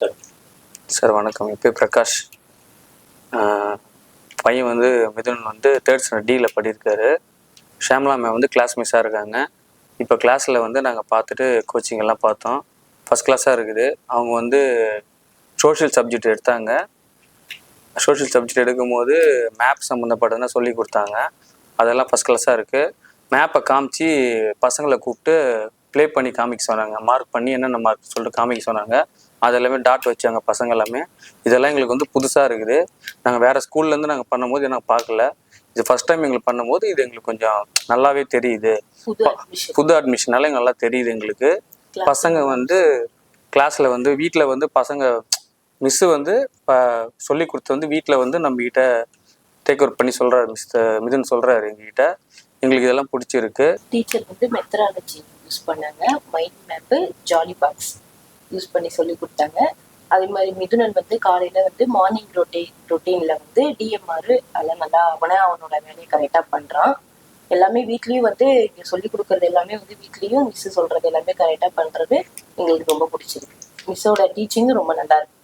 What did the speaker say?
Sir வணக்கம். என் பேர் பிரகாஷ். பையன் வந்து மிதுன் வந்து 3rd ஸ்டாண்டர்ட் டியில் படியிருக்காரு. ஷாம்லா மேம் வந்து கிளாஸ் மிஸ்ஸாக இருக்காங்க. இப்போ கிளாஸில் வந்து நாங்கள் பார்த்துட்டு கோச்சிங் எல்லாம் பார்த்தோம். ஃபஸ்ட் கிளாஸாக இருக்குது. அவங்க வந்து சோஷியல் சப்ஜெக்ட் எடுத்தாங்க. சோஷியல் சப்ஜெக்ட் எடுக்கும்போது மேப் சம்மந்தப்பட்டதுன்னா சொல்லி கொடுத்தாங்க. அதெல்லாம் ஃபஸ்ட் கிளாஸாக இருக்குது. மேப்பை காமிச்சு பசங்களை கூப்பிட்டு ப்ளே பண்ணி காமிக்க சொன்னாங்க. மார்க் பண்ணி என்னென்ன மார்க் சொல்லிட்டு காமிக்க சொன்னாங்க. அது எல்லாமே டாட் வச்சாங்க பசங்க எல்லாமே. இதெல்லாம் எங்களுக்கு வந்து புதுசாக இருக்குது. நாங்கள் வேறு ஸ்கூல்லேருந்து நாங்கள் பண்ணும்போது எனக்கு பார்க்கல. இது ஃபஸ்ட் டைம் எங்களுக்கு பண்ணும்போது இது எங்களுக்கு கொஞ்சம் நல்லாவே தெரியுது. புது அட்மிஷனால நல்லா தெரியுது எங்களுக்கு. பசங்க வந்து கிளாஸில் வந்து வீட்டில் வந்து பசங்க மிஸ்ஸு வந்து சொல்லி கொடுத்து வந்து வீட்டில் வந்து நம்மகிட்ட டேக் ஓவர் பண்ணி சொல்கிறாரு. மிதுன் சொல்கிறாரு எங்ககிட்ட. எங்களுக்கு இதெல்லாம் பிடிச்சிருக்கு. டீச்சர் வந்து மெத்தடாலஜி யூஸ் பண்ணாங்க. Mind map, jolly box use பண்ணி சொல்லி கொடுத்தாங்க. அதே மாதிரி மிதுனன் வந்து காலையில் வந்து மார்னிங் ரொட்டீனில் வந்து டிஎம்ஆர் அதெல்லாம் நல்லா அவனோட வேலையை கரெக்டாக பண்ணுறான். எல்லாமே வீட்லேயும் வந்து இங்கே சொல்லி கொடுக்குறது எல்லாமே வந்து வீட்லேயும் மிஸ்ஸு சொல்கிறது எல்லாமே கரெக்டாக பண்ணுறது எங்களுக்கு ரொம்ப பிடிச்சிருக்கு. மிஸ்ஸோட டீச்சிங்கும் ரொம்ப நல்லா இருக்கு.